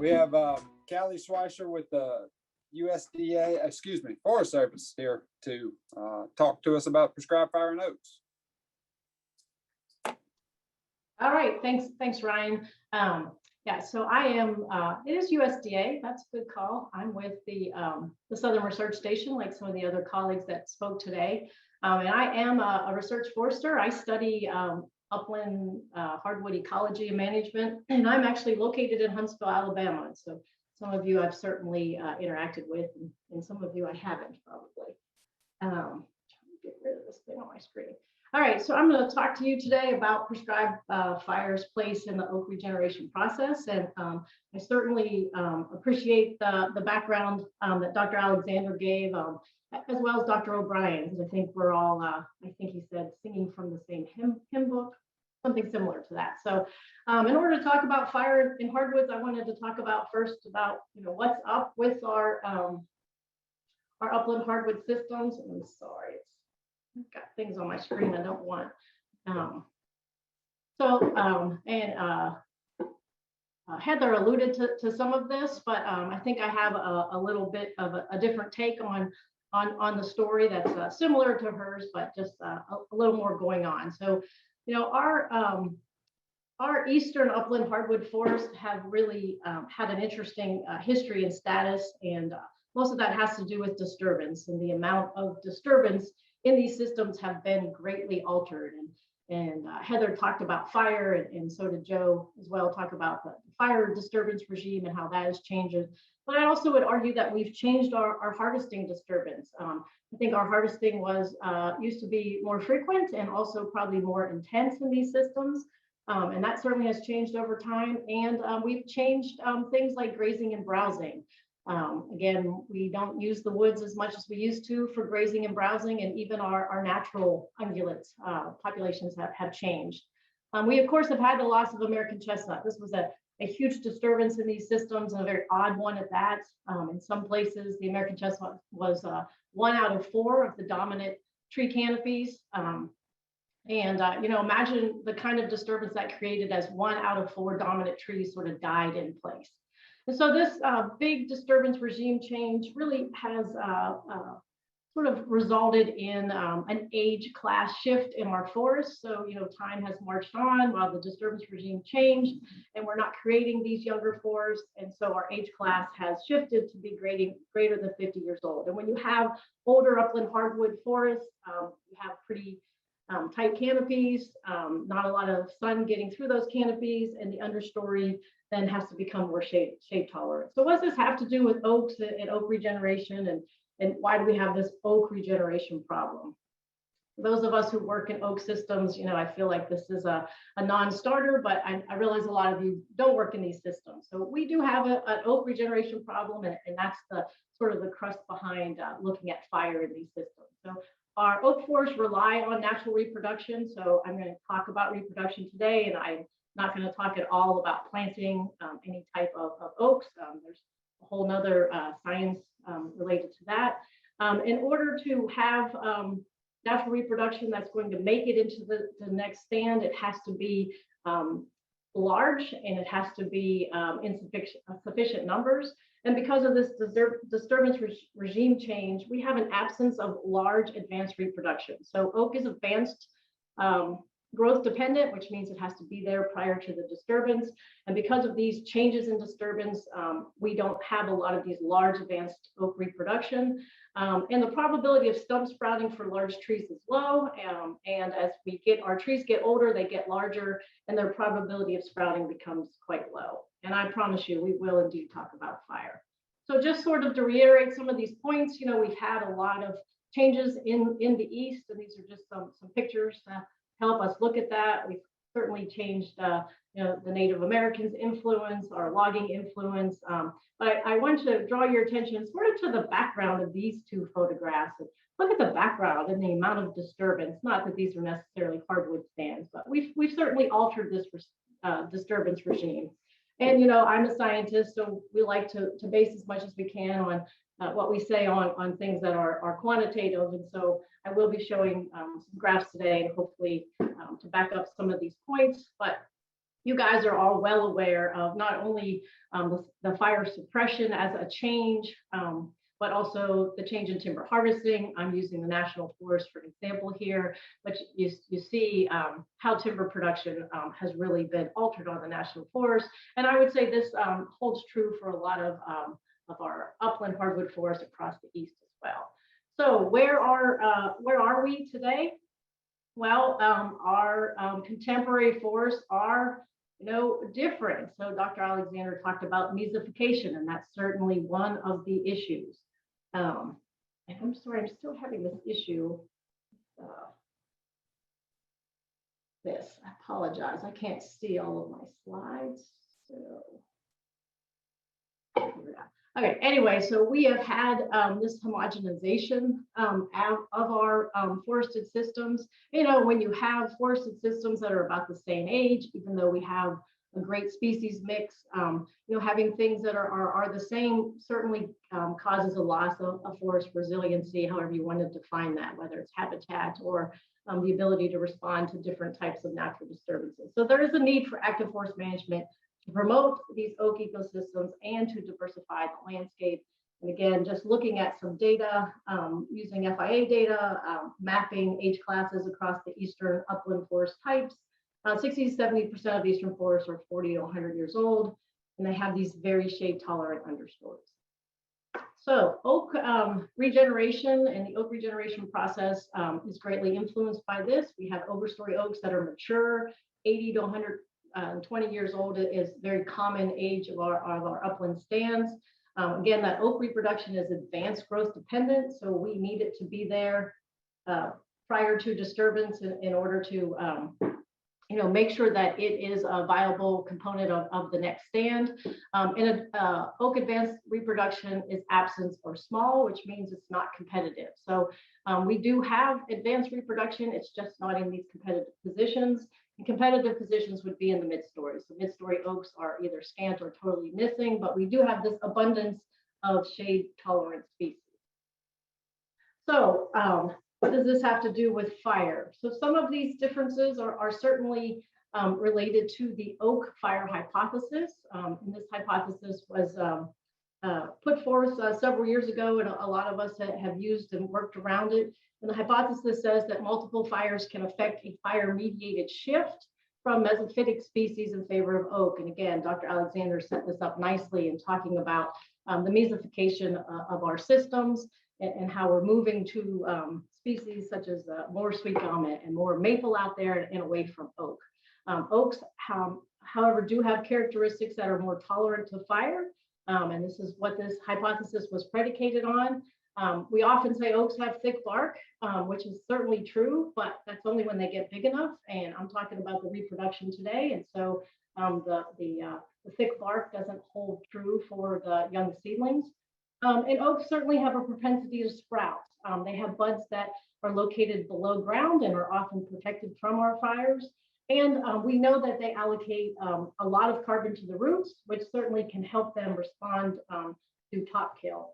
We have Callie Schweitzer with the Forest Service here to talk to us about prescribed fire in oaks. All right, thanks, Ryan. Yeah, so I am, it is USDA, that's a good call. I'm with the Southern Research Station, like some of the other colleagues that spoke today. And I am a research forester. I study upland hardwood ecology and management, and I'm actually located in Huntsville, Alabama. And so some of you I've certainly interacted with, and some of you I haven't probably. Trying to get rid of this thing on my screen. All right, so I'm going to talk to you today about prescribed fire's place in the oak regeneration process. And I certainly appreciate the background that Dr. Alexander gave, as well as Dr. O'Brien, because I think we're all, I think he said, singing from the same hymn book, something similar to that. So in order to talk about fire in hardwoods, I wanted to talk about first about, what's up with our upland hardwood systems. I'm sorry, I've got things on my screen I don't want. Heather alluded to some of this, but I think I have a little bit of a different take on the story that's similar to hers, but just a little more going on. So, our eastern upland hardwood forests have really had an interesting history and status, and most of that has to do with disturbance, and the amount of disturbance in these systems have been greatly altered. And Heather talked about fire, and so did Joe as well, talk about the fire disturbance regime and how that has changed. But I also would argue that we've changed our harvesting disturbance. I think our harvesting was used to be more frequent and also probably more intense in these systems. And that certainly has changed over time. And we've changed things like grazing and browsing. Again, we don't use the woods as much as we used to for grazing and browsing, and even our natural ungulates populations have changed. We, of course, have had the loss of American chestnut. This was a huge disturbance in these systems, and a very odd one at that. In some places, the American chestnut was 1 out of 4 of the dominant tree canopies. Imagine the kind of disturbance that created as 1 out of 4 dominant trees sort of died in place. And so this big disturbance regime change really has sort of resulted in an age class shift in our forests. So, time has marched on while the disturbance regime changed, and we're not creating these younger forests. And so our age class has shifted to be greater than 50 years old. And when you have older upland hardwood forests, you have pretty tight canopies, not a lot of sun getting through those canopies, and the understory then has to become more shade tolerant. So what does this have to do with oaks and oak regeneration, and why do we have this oak regeneration problem? For those of us who work in oak systems, I feel like this is a non-starter, but I realize a lot of you don't work in these systems. So we do have an oak regeneration problem, and that's the sort of the crust behind looking at fire in these systems. So our oak forests rely on natural reproduction. So I'm going to talk about reproduction today, and I'm not going to talk at all about planting any type of oaks. There's a whole nother science related to that. In order to have natural reproduction that's going to make it into the next stand, it has to be large, and it has to be in sufficient numbers. And because of this disturbance regime change, we have an absence of large advanced reproduction. So oak is advanced growth dependent, which means it has to be there prior to the disturbance. And because of these changes in disturbance, we don't have a lot of these large advanced oak reproduction. And the probability of stump sprouting for large trees is low. And as our trees get older, they get larger, and their probability of sprouting becomes quite low. And I promise you, we will indeed talk about fire. So just sort of to reiterate some of these points, we've had a lot of changes in the East, and these are just some pictures to help us look at that. We've certainly changed, the Native Americans' influence, our logging influence. But I want to draw your attention sort of to the background of these two photographs. And look at the background and the amount of disturbance. Not that these are necessarily hardwood stands, but we've certainly altered this disturbance regime. And I'm a scientist, so we like to base as much as we can on what we say on things that are quantitative. And so I will be showing some graphs today, and hopefully to back up some of these points. But you guys are all well aware of not only the fire suppression as a change, but also the change in timber harvesting. I'm using the National Forest for example here, but you see how timber production has really been altered on the National Forest. And I would say this holds true for a lot of our upland hardwood forests across the East as well. So where are we today? Well, our contemporary forests are different. So Dr. Alexander talked about musification, and that's certainly one of the issues. And I'm sorry, I'm still having this issue. I apologize. I can't see all of my slides. So okay, anyway, so we have had this homogenization of our forested systems. When you have forested systems that are about the same age, even though we have a great species mix, having things that are the same certainly causes a loss of forest resiliency, however you want to define that, whether it's habitat or the ability to respond to different types of natural disturbances. So there is a need for active forest management to promote these oak ecosystems and to diversify the landscape. And again, just looking at some data, using FIA data, mapping age classes across the eastern upland forest types, 60 to 70% of eastern forests are 40 to 100 years old, and they have these very shade-tolerant understories. So oak regeneration and the oak regeneration process is greatly influenced by this. We have overstory oaks that are mature, 80 to 120 years old is very common age of our upland stands. Again, that oak reproduction is advanced growth dependent, so we need it to be there prior to disturbance in order to make sure that it is a viable component of the next stand. And oak advanced reproduction is absent or small, which means it's not competitive. So we do have advanced reproduction, it's just not in these competitive positions. And competitive positions would be in the mid-story. So mid-story oaks are either scant or totally missing, but we do have this abundance of shade-tolerant species. So what does this have to do with fire? So some of these differences are certainly related to the oak fire hypothesis. And this hypothesis was put forth several years ago, and a lot of us have used and worked around it. And the hypothesis says that multiple fires can affect a fire-mediated shift from mesophytic species in favor of oak. And again, Dr. Alexander set this up nicely in talking about the musification of our systems and how we're moving to species such as more sweet gum and more maple out there and away from oak. Oaks, however, do have characteristics that are more tolerant to fire. And this is what this hypothesis was predicated on. We often say oaks have thick bark, which is certainly true, but that's only when they get big enough. And I'm talking about the reproduction today. And so the thick bark doesn't hold true for the young seedlings. And oaks certainly have a propensity to sprout. They have buds that are located below ground and are often protected from our fires. And we know that they allocate a lot of carbon to the roots, which certainly can help them respond to top kill.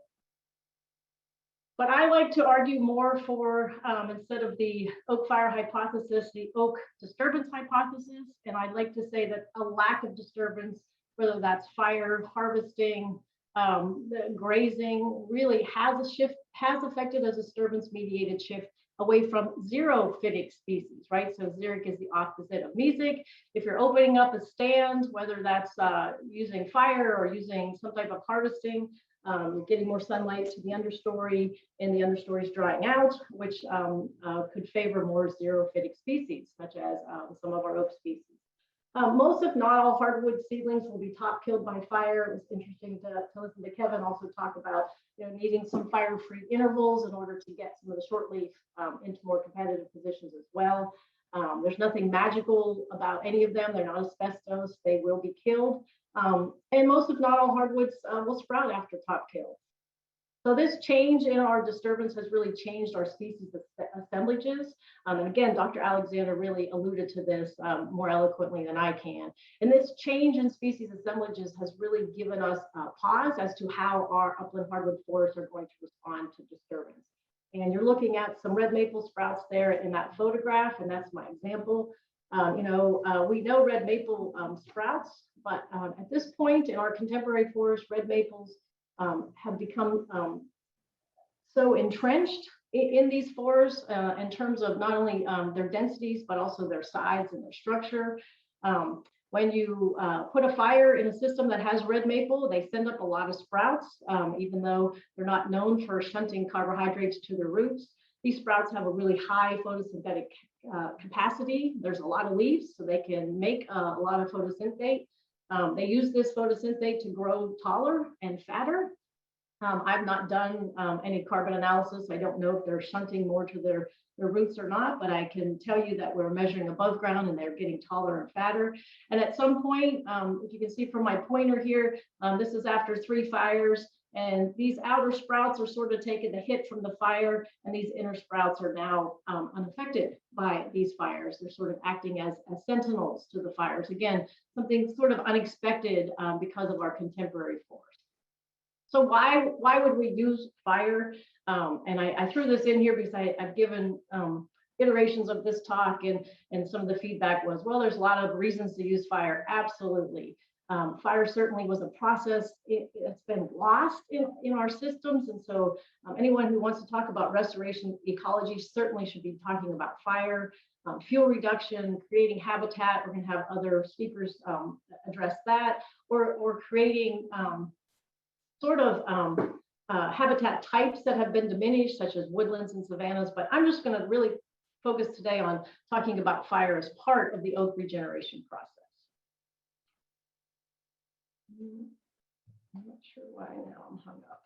But I like to argue more for, instead of the oak fire hypothesis, the oak disturbance hypothesis. And I'd like to say that a lack of disturbance, whether that's fire, harvesting, the grazing, really has affected a disturbance mediated shift away from xerophytic species, right? So xeric is the opposite of mesic. If you're opening up a stand, whether that's using fire or using some type of harvesting, getting more sunlight to the understory, and the understory is drying out, which could favor more xerophytic species, such as some of our oak species. Most, if not all, hardwood seedlings will be top killed by fire. It was interesting to listen to Kevin also talk about needing some fire-free intervals in order to get some of the shortleaf into more competitive positions as well. There's nothing magical about any of them. They're not asbestos. They will be killed. And most, if not all, hardwoods will sprout after top kill. So this change in our disturbance has really changed our species assemblages. And again, Dr. Alexander really alluded to this more eloquently than I can. And this change in species assemblages has really given us pause as to how our upland hardwood forests are going to respond to disturbance. And you're looking at some red maple sprouts there in that photograph, and that's my example. We know red maple sprouts, but at this point in our contemporary forest, red maples have become so entrenched in these forests in terms of not only their densities, but also their size and their structure. When you put a fire in a system that has red maple, they send up a lot of sprouts, even though they're not known for shunting carbohydrates to their roots. These sprouts have a really high photosynthetic capacity. There's a lot of leaves, so they can make a lot of photosynthate. They use this photosynthate to grow taller and fatter. I've not done any carbon analysis. I don't know if they're shunting more to their roots or not, but I can tell you that we're measuring above ground and they're getting taller and fatter. And at some point, if you can see from my pointer here, this is after 3 fires, and these outer sprouts are sort of taking the hit from the fire, and these inner sprouts are now unaffected by these fires. They're sort of acting as sentinels to the fires. Again, something sort of unexpected because of our contemporary forest. So why would we use fire? And I threw this in here because I've given iterations of this talk, and some of the feedback was, well, there's a lot of reasons to use fire. Absolutely. Fire certainly was a process. It's been lost in our systems. And so anyone who wants to talk about restoration ecology certainly should be talking about fire, fuel reduction, creating habitat. We're going to have other speakers address that, or creating habitat types that have been diminished, such as woodlands and savannas. But I'm just going to really focus today on talking about fire as part of the oak regeneration process. I'm not sure why now I'm hung up.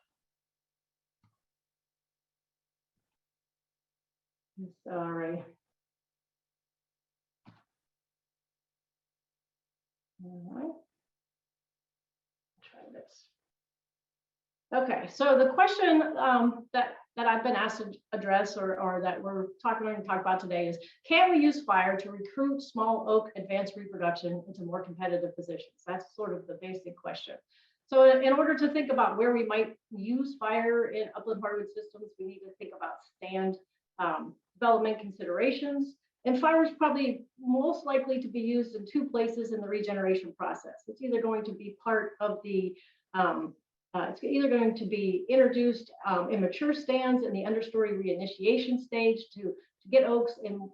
Sorry. All right. Try this. Okay, so the question that I've been asked to address, or that we're going to talk about today, is, can we use fire to recruit small oak advanced reproduction into more competitive positions? That's sort of the basic question. So in order to think about where we might use fire in upland hardwood systems, we need to think about stand development considerations. And fire is probably most likely to be used in 2 places in the regeneration process. It's either going to be part of the it's either going to be introduced in mature stands in the understory reinitiation stage to get oaks in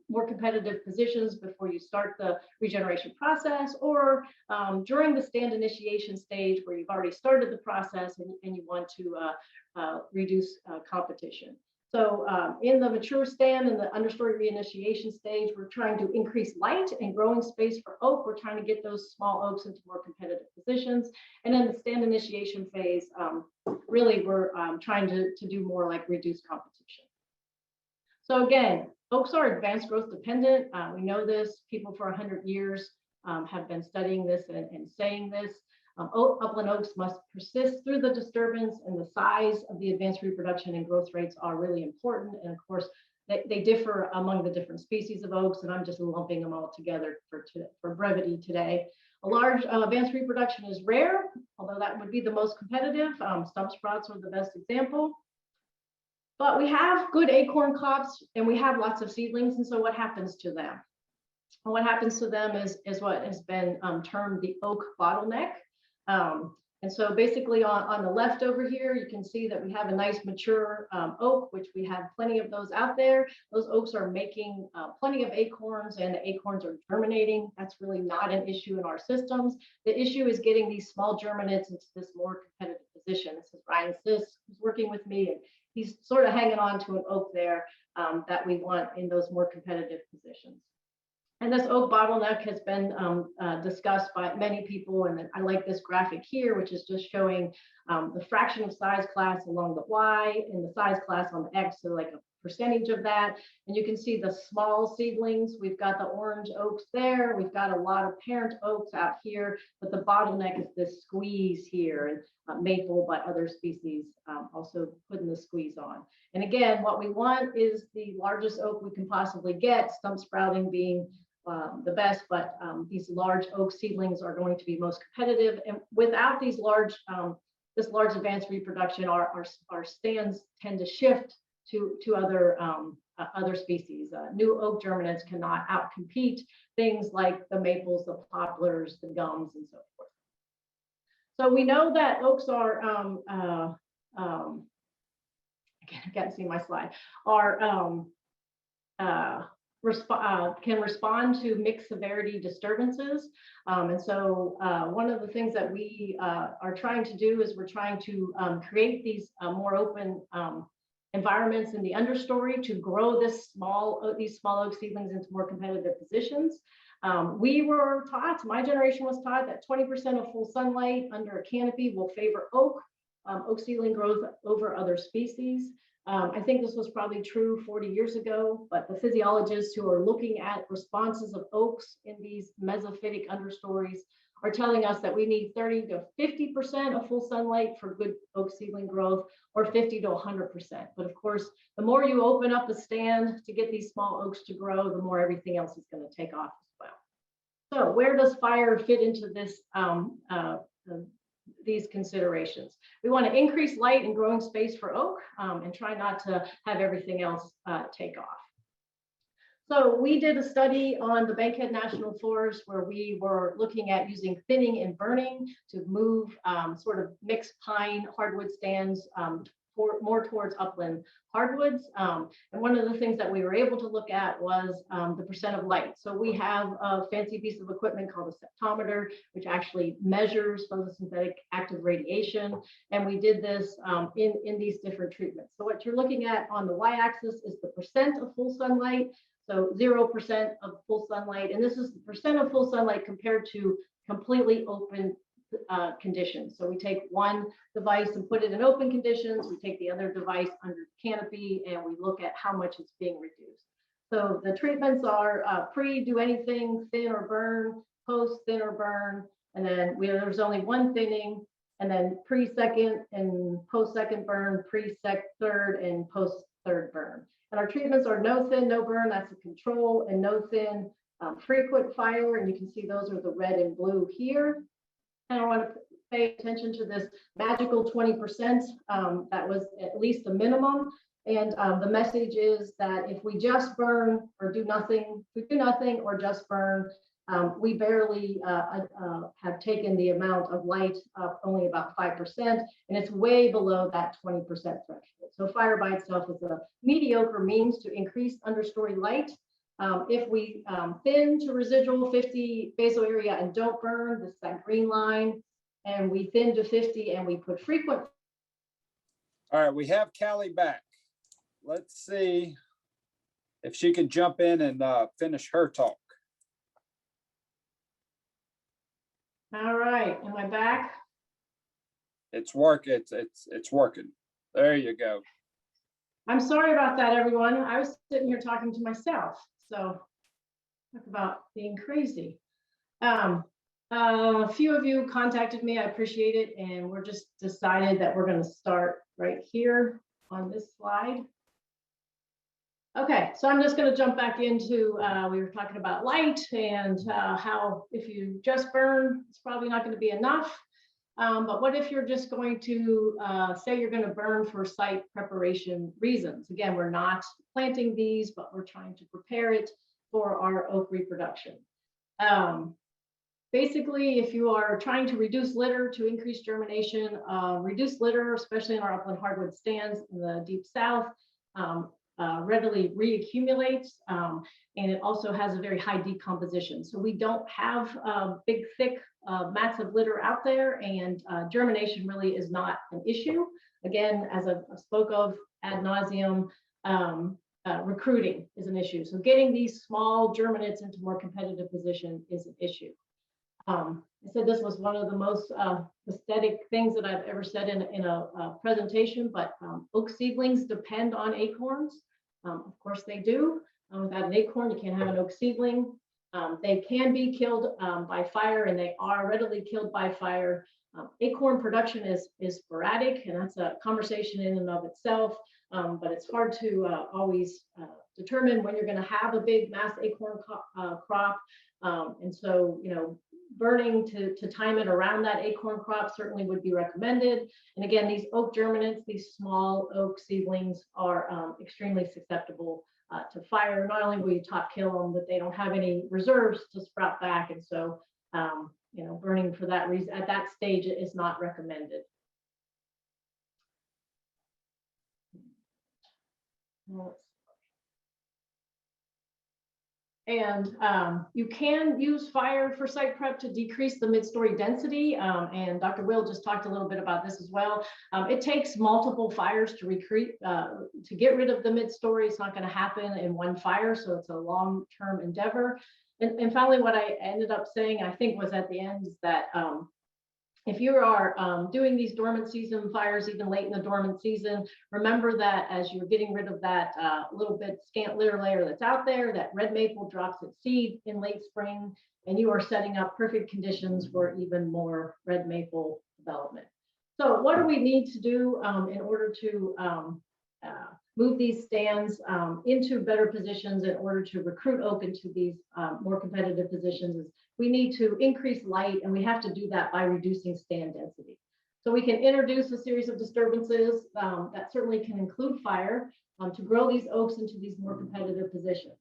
more competitive positions before you start the regeneration process, or during the stand initiation stage where you've already started the process and you want to reduce competition. So in the mature stand and the understory reinitiation stage, we're trying to increase light and growing space for oak. We're trying to get those small oaks into more competitive positions. And in the stand initiation phase, really we're trying to do more like reduce competition. So again, oaks are advanced growth dependent. We know this. People for 100 years have been studying this and saying this. Upland oaks must persist through the disturbance, and the size of the advanced reproduction and growth rates are really important. And of course, they differ among the different species of oaks, and I'm just lumping them all together for brevity today. A large advanced reproduction is rare, although that would be the most competitive. Stump sprouts are the best example. But we have good acorn copse, and we have lots of seedlings. And so what happens to them? And what happens to them is what has been termed the oak bottleneck. And so basically on the left over here, you can see that we have a nice mature oak, which we have plenty of those out there. Those oaks are making plenty of acorns, and the acorns are germinating. That's really not an issue in our systems. The issue is getting these small germinates into this more competitive position. This is Ryan Sis, who's working with me, and he's sort of hanging on to an oak there that we want in those more competitive positions. And this oak bottleneck has been discussed by many people. And I like this graphic here, which is just showing the fraction of size class along the Y and the size class on the X, so like a percentage of that. And you can see the small seedlings. We've got the orange oaks there. We've got a lot of parent oaks out here, but the bottleneck is this squeeze here, and maple, but other species also putting the squeeze on. And again, what we want is the largest oak we can possibly get, stump sprouting being the best, but these large oak seedlings are going to be most competitive. And without these large, this large advanced reproduction, our stands tend to shift to other species. New oak germinates cannot outcompete things like the maples, the poplars, the gums, and so forth. So we know that oaks are, I can't see my slide, are can respond to mixed severity disturbances. And so one of the things that we are trying to do is we're trying to create these more open environments in the understory to grow these small oak seedlings into more competitive positions. We were taught, my generation was taught, that 20% of full sunlight under a canopy will favor oak. Oak seedling grows over other species. I think this was probably true 40 years ago, but the physiologists who are looking at responses of oaks in these mesophytic understories are telling us that we need 30 to 50% of full sunlight for good oak seedling growth, or 50 to 100%. But of course, the more you open up the stand to get these small oaks to grow, the more everything else is going to take off as well. So where does fire fit into this, these considerations? We want to increase light and growing space for oak and try not to have everything else take off. So we did a study on the Bankhead National Forest where we were looking at using thinning and burning to move sort of mixed pine hardwood stands more towards upland hardwoods. And one of the things that we were able to look at was the percent of light. So we have a fancy piece of equipment called a septometer, which actually measures photosynthetic active radiation. And we did this in these different treatments. So what you're looking at on the y-axis is the percent of full sunlight. So 0% of full sunlight. And this is the percent of full sunlight compared to completely open conditions. So we take one device and put it in open conditions. We take the other device under canopy and we look at how much it's being reduced. So the treatments are pre, do anything, thin or burn, post, thin or burn. And then there's only one thinning, and then pre-second and post-second burn, pre-third and post-third burn. And our treatments are no thin, no burn, that's a control, and no thin, frequent fire. And you can see those are the red and blue here. And I want to pay attention to this magical 20%. That was at least the minimum. And the message is that if we just burn or do nothing, if we do nothing or just burn, we barely have taken the amount of light up only about 5%, and it's way below that 20% threshold. So fire by itself is a mediocre means to increase understory light. If we thin to residual 50 basal area and don't burn, this is that green line, and we thin to 50 and we put frequent. All right, we have Cali back. Let's see if she can jump in and finish her talk. All right, am I back? It's working. It's working. There you go. I'm sorry about that, everyone. I was sitting here talking to myself. So talk about being crazy. A few of you contacted me. I appreciate it. And we're just decided that we're going to start right here on this slide. Okay, so I'm just going to jump back into, we were talking about light and how if you just burn, it's probably not going to be enough. But what if you're just going to say you're going to burn for site preparation reasons? Again, we're not planting these, but we're trying to prepare it for our oak reproduction. Basically, if you are trying to reduce litter to increase germination, reduce litter, especially in our upland hardwood stands in the deep south, readily reaccumulates, and it also has a very high decomposition. So we don't have big, thick mats of litter out there, and germination really is not an issue. Again, as I spoke of ad nauseum, recruiting is an issue. So getting these small germinates into more competitive position is an issue. I said this was one of the most aesthetic things that I've ever said in a presentation, but oak seedlings depend on acorns. Of course they do. Without an acorn, you can't have an oak seedling. They can be killed by fire, and they are readily killed by fire. Acorn production is sporadic, and that's a conversation in and of itself, but it's hard to always determine when you're going to have a big mass acorn crop. And so, burning to time it around that acorn crop certainly would be recommended. And again, these oak germinates, these small oak seedlings are extremely susceptible to fire. Not only will you top kill them, but they don't have any reserves to sprout back. And so, you know, burning for that reason at that stage is not recommended. And you can use fire for site prep to decrease the mid-story density. And Dr. Will just talked a little bit about this as well. It takes multiple fires to to get rid of the mid-story. It's not going to happen in one fire, so it's a long-term endeavor. And finally, what I ended up saying, I think was at the end, is that if you are doing these dormant season fires, even late in the dormant season, remember that as you're getting rid of that little bit scant litter layer that's out there, that red maple drops its seed in late spring, and you are setting up perfect conditions for even more red maple development. So what do we need to do in order to move these stands into better positions in order to recruit oak into these more competitive positions? Is we need to increase light, and we have to do that by reducing stand density. So we can introduce a series of disturbances that certainly can include fire to grow these oaks into these more competitive positions.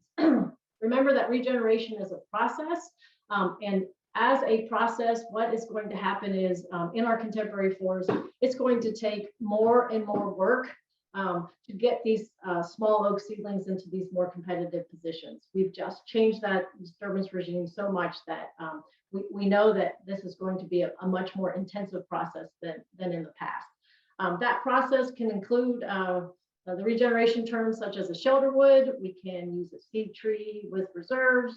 Remember that regeneration is a process, and as a process, what is going to happen is in our contemporary forest, it's going to take more and more work to get these small oak seedlings into these more competitive positions. We've just changed that disturbance regime so much that we know that this is going to be a much more intensive process than in the past. That process can include the regeneration terms such as a shelter wood. We can use a seed tree with reserves.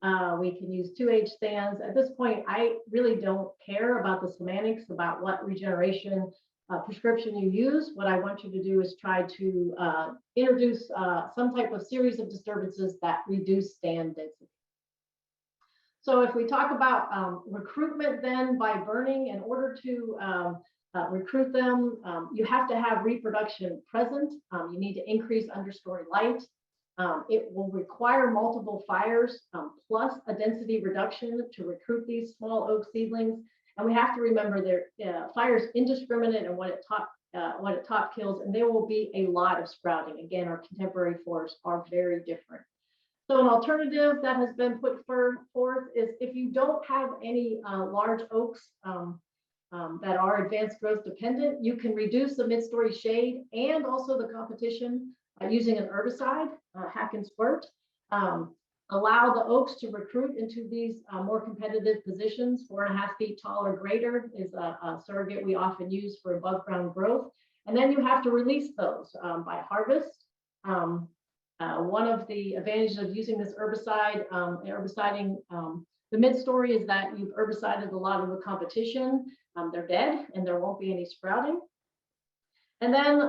We can use 2H stands. At this point, I really don't care about the semantics about what regeneration prescription you use. What I want you to do is try to introduce some type of series of disturbances that reduce stand density. So if we talk about recruitment then by burning, in order to recruit them, you have to have reproduction present. You need to increase understory light. It will require multiple fires plus a density reduction to recruit these small oak seedlings. And we have to remember fire is indiscriminate in what it top kills, and there will be a lot of sprouting. Again, our contemporary forests are very different. So an alternative that has been put forth is if you don't have any large oaks that are advanced growth dependent, you can reduce the mid-story shade and also the competition using an herbicide, hack and squirt. Allow the oaks to recruit into these more competitive positions. 4.5 feet tall or greater is a surrogate we often use for above ground growth. And then you have to release those by harvest. One of the advantages of using this herbicide, herbiciding the mid-story, is that you've herbicided a lot of the competition. They're dead and there won't be any sprouting. And then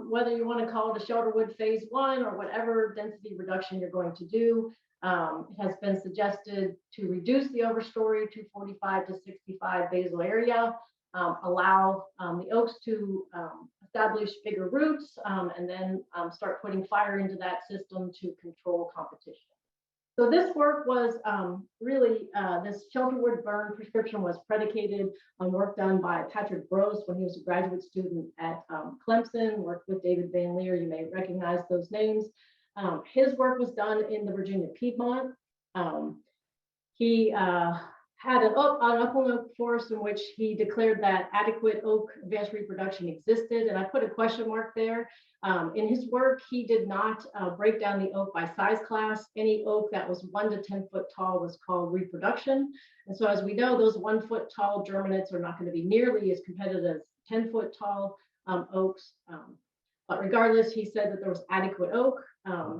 whether you want to call it a shelter wood phase 1 or whatever density reduction you're going to do, it has been suggested to reduce the overstory to 45 to 65 basal area, allow the oaks to establish bigger roots, and then start putting fire into that system to control competition. So this work was really, this shelter wood burn prescription was predicated on work done by Patrick Gross when he was a graduate student at Clemson, worked with David Van Leer. You may recognize those names. His work was done in the Virginia Piedmont. He had an upland oak forest in which he declared that adequate oak advanced reproduction existed, and I put a question mark there. In his work, he did not break down the oak by size class. Any oak that was 1 to 10 foot tall was called reproduction. And so as we know, those 1 foot tall germinates are not going to be nearly as competitive as 10 foot tall oaks. But regardless, he said that there was adequate oak.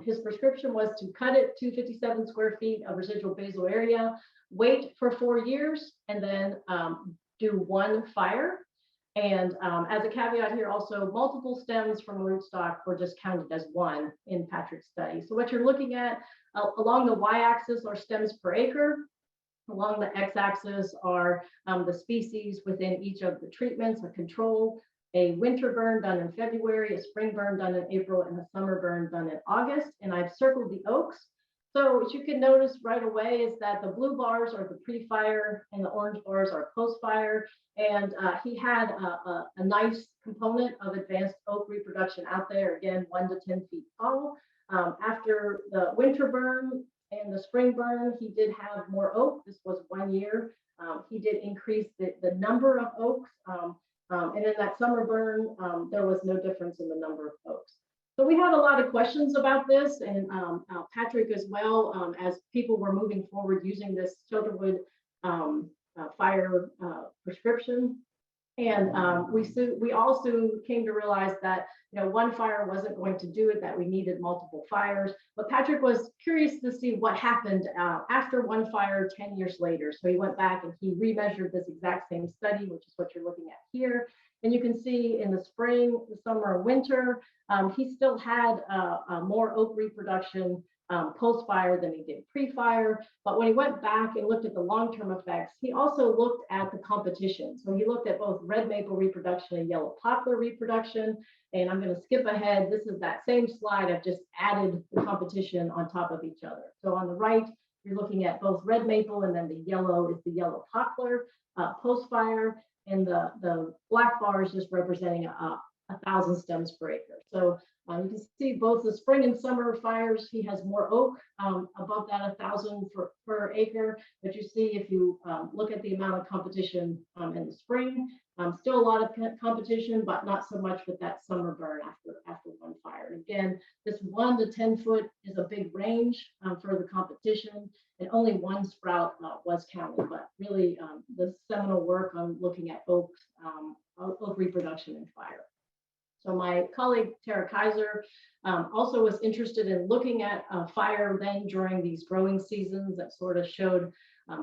His prescription was to cut it to 57 square feet of residual basal area, wait for 4 years, and then do 1 fire. And as a caveat here, also multiple stems from a rootstock were just counted as 1 in Patrick's study. So what you're looking at along the y-axis are stems per acre. Along the x-axis are the species within each of the treatments, a control, a winter burn done in February, a spring burn done in April, and a summer burn done in August. And I've circled the oaks. So what you can notice right away is that the blue bars are the pre-fire and the orange bars are post-fire. And he had a nice component of advanced oak reproduction out there, again, 1 to 10 feet tall. After the winter burn and the spring burn, he did have more oak. This was 1 year. He did increase the number of oaks. And in that summer burn, there was no difference in the number of oaks. So we had a lot of questions about this, and Patrick as well, as people were moving forward using this Shelterwood fire prescription. And we all soon came to realize that, you know, one fire wasn't going to do it, that we needed multiple fires. But Patrick was curious to see what happened after one fire 10 years later. So he went back and he remeasured this exact same study, which is what you're looking at here. And you can see in the spring, the summer, winter, he still had more oak reproduction post-fire than he did pre-fire. But when he went back and looked at the long-term effects, he also looked at the competition. So he looked at both red maple reproduction and yellow poplar reproduction. And I'm going to skip ahead. This is that same slide. I've just added the competition on top of each other. So on the right, you're looking at both red maple, and then the yellow is the yellow poplar post-fire. And the black bar is just representing 1,000 stems per acre. So you can see both the spring and summer fires, he has more oak above that 1,000 per acre. But you see, if you look at the amount of competition in the spring, still a lot of competition, but not so much with that summer burn after one fire. And again, this 1 to 10 foot is a big range for the competition, and only one sprout was counted. But really, the seminal work on looking at oak reproduction and fire. So my colleague, Tara Kaiser, also was interested in looking at fire then during these growing seasons that sort of showed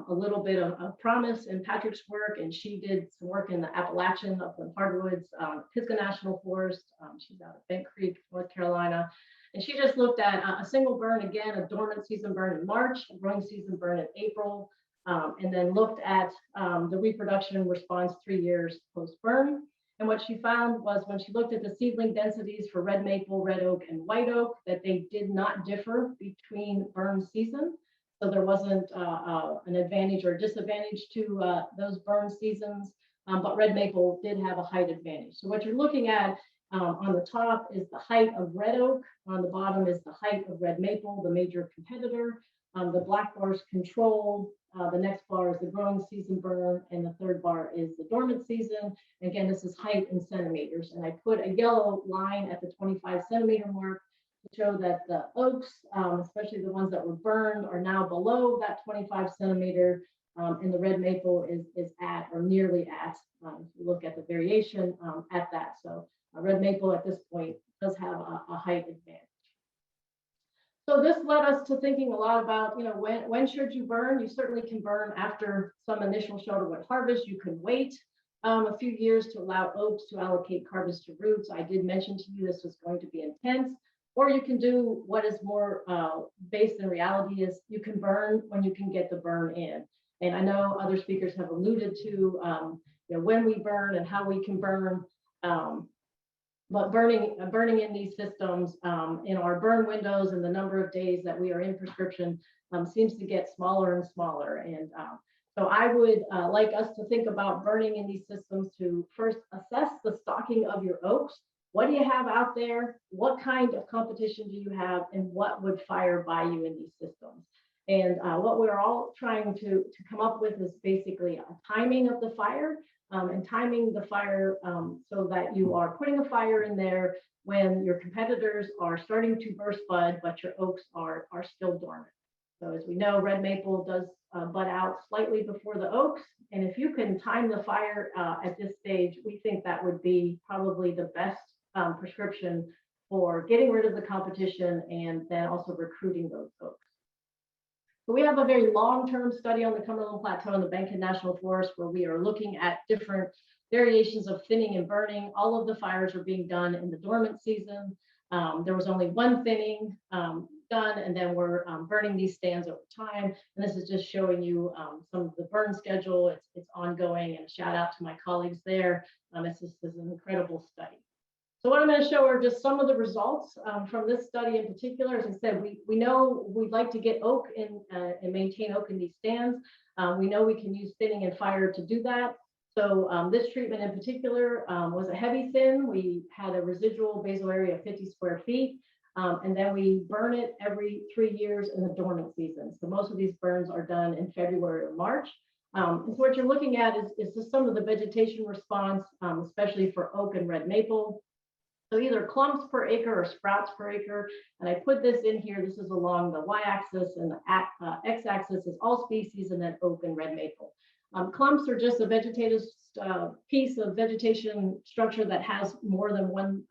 a little bit of promise in Patrick's work. And she did some work in the Appalachian upland hardwoods, Pisgah National Forest. She's out of Bank Creek, North Carolina. And she just looked at a single burn, again, a dormant season burn in March, a growing season burn in April, and then looked at the reproduction response 3 years post-burn. And what she found was, when she looked at the seedling densities for red maple, red oak, and white oak, that they did not differ between burn season. So there wasn't an advantage or disadvantage to those burn seasons, but red maple did have a height advantage. So what you're looking at on the top is the height of red oak. On the bottom is the height of red maple, the major competitor. The black bars control. The next bar is the growing season burn, and the third bar is the dormant season. Again, this is height in centimeters. And I put a yellow line at the 25 centimeter mark to show that the oaks, especially the ones that were burned, are now below that 25 centimeter. And the red maple is at or nearly at, if you look at the variation at that. So red maple at this point does have a height advantage. So this led us to thinking a lot about, you know, when should you burn? You certainly can burn after some initial Shelterwood harvest. You can wait a few years to allow oaks to allocate carbons to roots. I did mention to you this was going to be intense. Or you can do what is more based in reality, is you can burn when you can get the burn in. And I know other speakers have alluded to you know, when we burn and how we can burn. But burning in these systems in our burn windows and the number of days that we are in prescription seems to get smaller and smaller. And so I would like us to think about burning in these systems to first assess the stocking of your oaks. What do you have out there? What kind of competition do you have? And what would fire buy you in these systems? And what we're all trying to come up with is basically a timing of the fire. And timing the fire so that you are putting a fire in there when your competitors are starting to burst bud, but your oaks are still dormant. So as we know, red maple does bud out slightly before the oaks. And if you can time the fire at this stage, we think that would be probably the best prescription for getting rid of the competition and then also recruiting those oaks. So we have a very long-term study on the Cumberland Plateau and the Bankhead National Forest, where we are looking at different variations of thinning and burning. All of the fires are being done in the dormant season. There was only one thinning done, and then we're burning these stands over time. And this is just showing you some of the burn schedule. It's ongoing, and a shout out to my colleagues there. This is an incredible study. So what I'm going to show are just some of the results from this study in particular. As I said, we know we'd like to get oak in and maintain oak in these stands. We know we can use thinning and fire to do that. So this treatment in particular was a heavy thin. We had a residual basal area of 50 square feet. And then we burn it every 3 years in the dormant season. So most of these burns are done in February or March. And so what you're looking at is just some of the vegetation response, especially for oak and red maple. So either clumps per acre or sprouts per acre. And I put this in here. This is along the y-axis, and the x-axis is all species, and then oak and red maple. Clumps are just a vegetative piece of vegetation structure that has more than one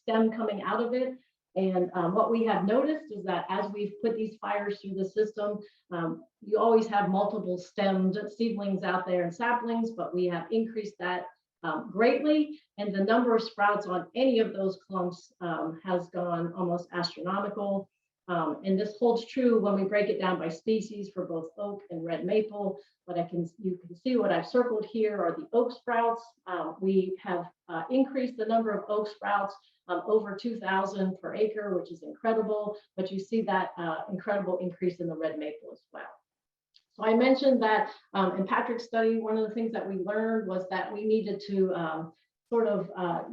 stem coming out of it. And what we have noticed is that as we've put these fires through the system, you always have multiple stemmed seedlings out there and saplings, but we have increased that greatly. And the number of sprouts on any of those clumps has gone almost astronomical. And this holds true when we break it down by species for both oak and red maple. But you can see what I've circled here are the oak sprouts. We have increased the number of oak sprouts over 2,000 per acre, which is incredible. But you see that incredible increase in the red maple as well. So I mentioned that in Patrick's study, one of the things that we learned was that we needed to sort of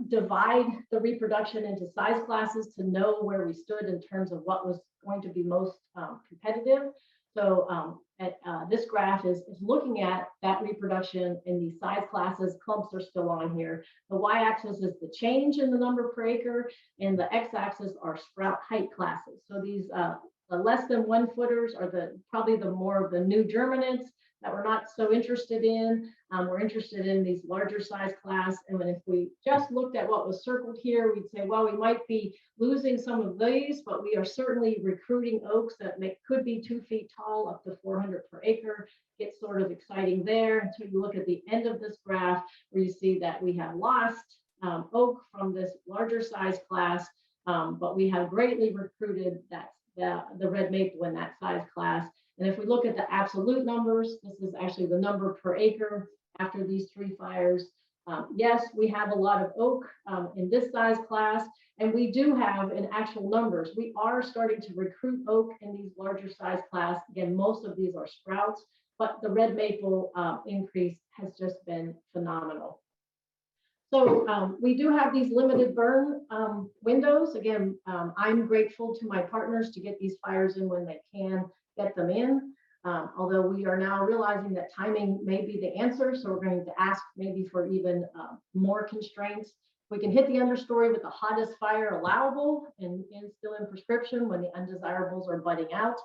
divide the reproduction into size classes to know where we stood in terms of what was going to be most competitive. So this graph is looking at that reproduction in these size classes. Clumps are still on here. The y-axis is the change in the number per acre, and the x-axis are sprout height classes. So these the less than 1 footers are probably the more of the new germinates that we're not so interested in. We're interested in these larger size class. And if we just looked at what was circled here, we'd say, well, we might be losing some of these, but we are certainly recruiting oaks that could be 2 feet tall, up to 400 per acre. It's sort of exciting there until you look at the end of this graph, where you see that we have lost oak from this larger size class, but we have greatly recruited the red maple in that size class. And if we look at the absolute numbers, this is actually the number per acre after these 3 fires. Yes, we have a lot of oak in this size class, and we do have in actual numbers. We are starting to recruit oak in these larger size class. Again, most of these are sprouts, but the red maple increase has just been phenomenal. So we do have these limited burn windows. Again, I'm grateful to my partners to get these fires in when they can get them in. Although we are now realizing that timing may be the answer. So we're going to ask maybe for even more constraints. We can hit the understory with the hottest fire allowable and still in prescription when the undesirables are budding out.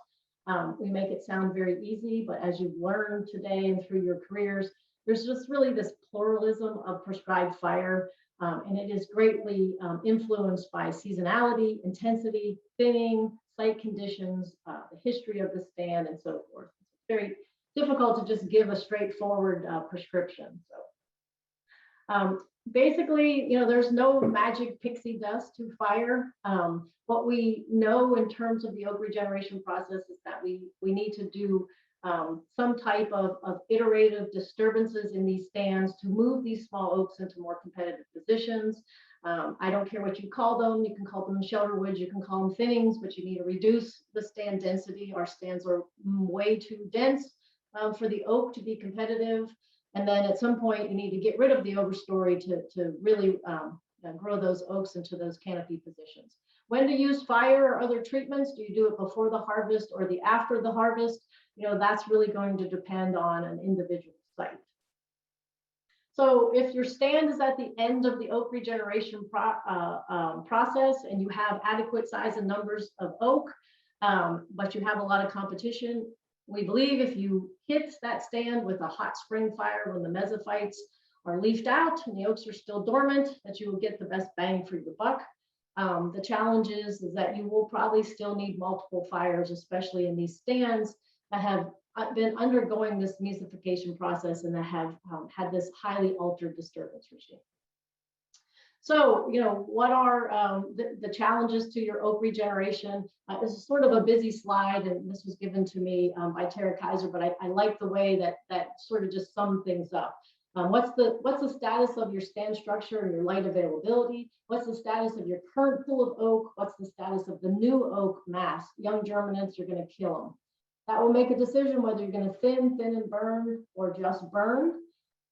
We make it sound very easy, but as you've learned today and through your careers, there's just really this pluralism of prescribed fire, and it is greatly influenced by seasonality, intensity, thinning, site conditions, the history of the stand, and so forth. It's very difficult to just give a straightforward prescription. So basically, there's no magic pixie dust to fire. What we know in terms of the oak regeneration process is that we need to do some type of iterative disturbances in these stands to move these small oaks into more competitive positions. I don't care what you call them. You can call them shelter woods, you can call them thinnings, but you need to reduce the stand density. Our stands are way too dense for the oak to be competitive. And then at some point, you need to get rid of the overstory to really grow those oaks into those canopy positions. When to use fire or other treatments? Do you do it before the harvest or the after the harvest? That's really going to depend on an individual site. So if your stand is at the end of the oak regeneration process and you have adequate size and numbers of oak, but you have a lot of competition, we believe if you hit that stand with a hot spring fire when the mesophytes are leafed out and the oaks are still dormant, that you will get the best bang for your buck. The challenge is that you will probably still need multiple fires, especially in these stands that have been undergoing this musification process and that have had this highly altered disturbance regime. So, what are the challenges to your oak regeneration? This is sort of a busy slide, and this was given to me by Tara Kaiser, but I like the way that sort of just summed things up. What's the status of your stand structure and your light availability? What's the status of your current pool of oak? What's the status of the new oak mass? Young germinants, you're going to kill them. That will make a decision whether you're going to thin and burn, or just burn.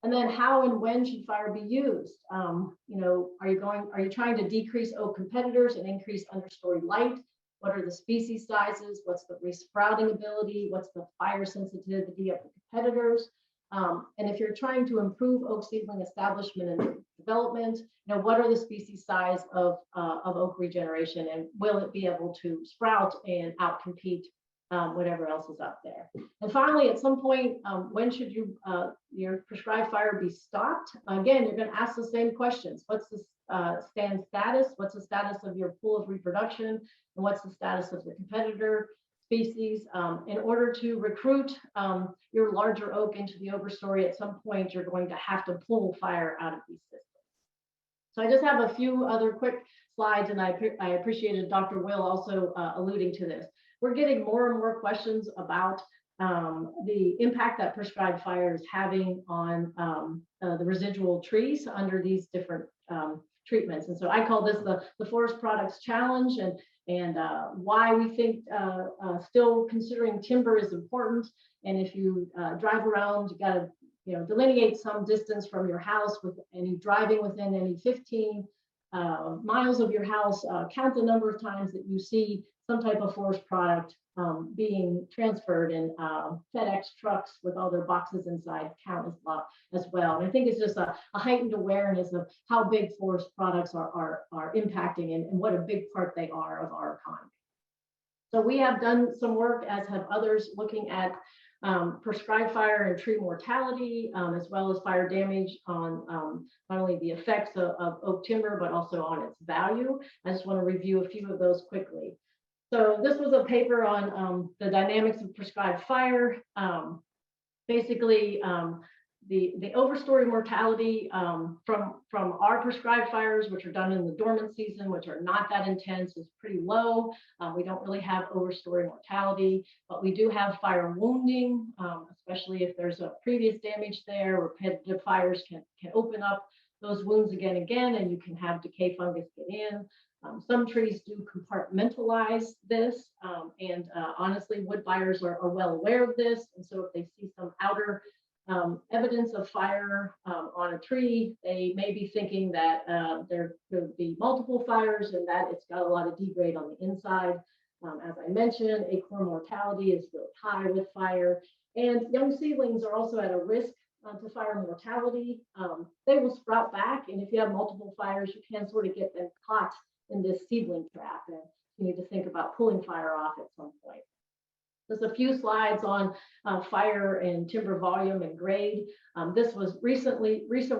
And then how and when should fire be used? You know, are you trying to decrease oak competitors and increase understory light? What are the species sizes? What's the resprouting ability? What's the fire sensitivity of the competitors? And if you're trying to improve oak seedling establishment and development, you know, what are the species size of oak regeneration, and will it be able to sprout and outcompete whatever else is up there? And finally, at some point, when should your prescribed fire be stopped? Again, you're going to ask the same questions. What's the stand status? What's the status of your pool of reproduction? And what's the status of the competitor species? In order to recruit your larger oak into the overstory, at some point, you're going to have to pull fire out of these systems. So I just have a few other quick slides, and I appreciated Dr. Will also alluding to this. We're getting more and more questions about the impact that prescribed fire is having on the residual trees under these different treatments. And so I call this the forest products challenge, and why we think still considering timber is important. And if you drive around, you got to delineate some distance from your house with any driving within any 15 miles of your house, count the number of times that you see some type of forest product being transferred, and FedEx trucks with all their boxes inside count as well. And I think it's just a heightened awareness of how big forest products are impacting, and what a big part they are of our economy. So we have done some work, as have others, looking at prescribed fire and tree mortality, as well as fire damage on not only the effects of oak timber, but also on its value. I just want to review a few of those quickly. So this was a paper on the dynamics of prescribed fire. Basically, the overstory mortality from our prescribed fires, which are done in the dormant season, which are not that intense, is pretty low. We don't really have overstory mortality, but we do have fire wounding, especially if there's a previous damage there. Repetitive fires can open up those wounds again, and you can have decay fungus get in. Some trees do compartmentalize this, and honestly, wood buyers are well aware of this. And so if they see some outer evidence of fire on a tree, they may be thinking that there could be multiple fires, and that it's got a lot of degrade on the inside. As I mentioned, acorn mortality is really high with fire, and young seedlings are also at a risk to fire mortality. They will sprout back, and if you have multiple fires, you can sort of get them caught in this seedling trap, and you need to think about pulling fire off at some point. There's a few slides on fire and timber volume and grade. This was recent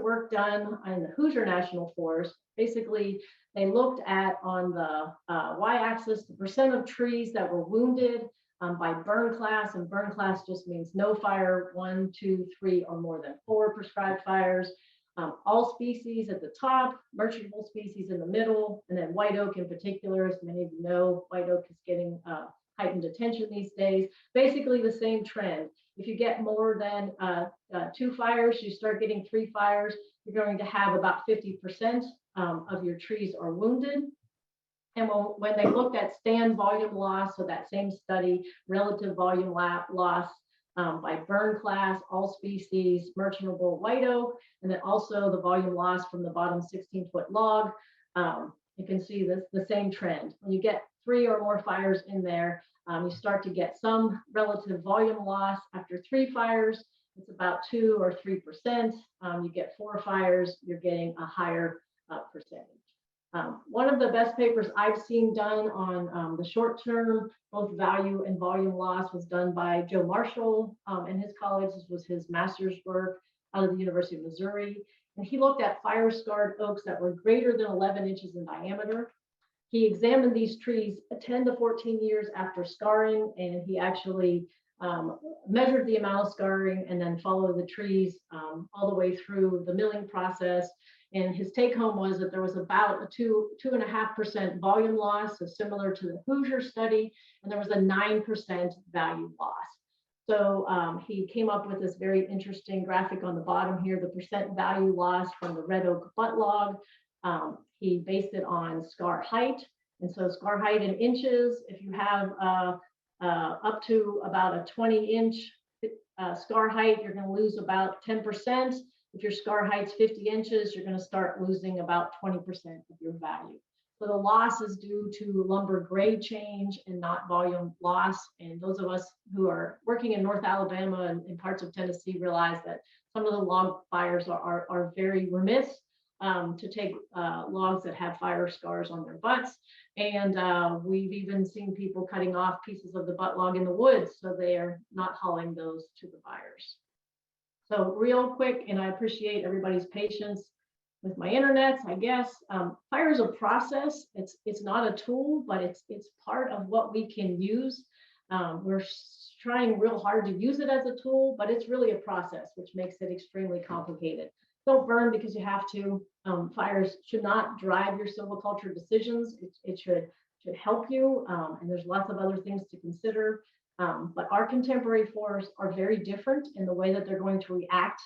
work done in the Hoosier National Forest. Basically, they looked at, on the y-axis, the percent of trees that were wounded by burn class, and burn class just means no fire, 1, 2, 3, or more than 4 prescribed fires. All species at the top, merchantable species in the middle, and then white oak in particular. As many of you know, white oak is getting heightened attention these days. Basically the same trend. If you get more than 2 fires, you start getting 3 fires, you're going to have about 50% of your trees are wounded. And when they looked at stand volume loss, so that same study, relative volume loss, by burn class, all species, merchantable white oak, and then also the volume loss from the bottom 16-foot log, you can see the same trend. When you get 3 or more fires in there, you start to get some relative volume loss. After 3 fires, it's about 2 or 3%. You get 4 fires, you're getting a higher percentage. One of the best papers I've seen done on the short term, both value and volume loss, was done by Joe Marshall and his colleagues. This was his master's work out of the University of Missouri. And he looked at fire-scarred oaks that were greater than 11 inches in diameter. He examined these trees 10 to 14 years after scarring, and he actually measured the amount of scarring and then followed the trees all the way through the milling process. And his take home was that there was about a 2.5% volume loss, so similar to the Hoosier study, and there was a 9% value loss. So he came up with this very interesting graphic on the bottom here, the percent value lost from the red oak butt log. He based it on scar height. And so scar height in inches, if you have up to about a 20-inch scar height, you're going to lose about 10%. If your scar height's 50 inches, you're going to start losing about 20% of your value. So the loss is due to lumber grade change and not volume loss. And those of us who are working in North Alabama and in parts of Tennessee realize that some of the log buyers are very remiss to take logs that have fire scars on their butts. And we've even seen people cutting off pieces of the butt log in the woods, so they are not hauling those to the buyers. So real quick, and I appreciate everybody's patience with my internets, I guess. Fire is a process. It's not a tool, but it's part of what we can use. We're trying real hard to use it as a tool, but it's really a process, which makes it extremely complicated. Don't burn because you have to. Fires should not drive your silviculture decisions. It should help you, and there's lots of other things to consider. But our contemporary forests are very different, in the way that they're going to react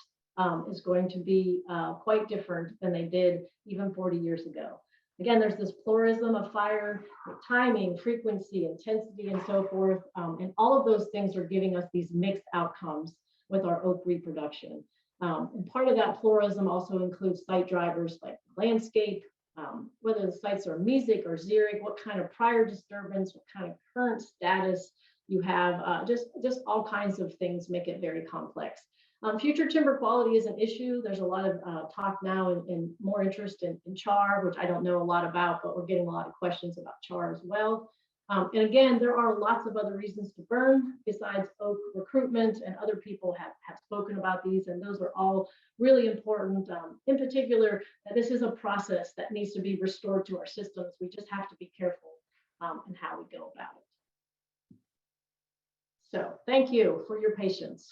is going to be quite different than they did even 40 years ago. Again, there's this pluralism of fire, timing, frequency, intensity, and so forth. And all of those things are giving us these mixed outcomes with our oak reproduction. And part of that pluralism also includes site drivers like landscape, whether the sites are mesic or xeric, what kind of prior disturbance, what kind of current status you have, just all kinds of things make it very complex. Future timber quality is an issue. There's a lot of talk now and more interest in char, which I don't know a lot about, but we're getting a lot of questions about char as well. And again, there are lots of other reasons to burn besides oak recruitment, and other people have spoken about these, and those are all really important. In particular, that this is a process that needs to be restored to our systems. We just have to be careful in how we go about it. So thank you for your patience.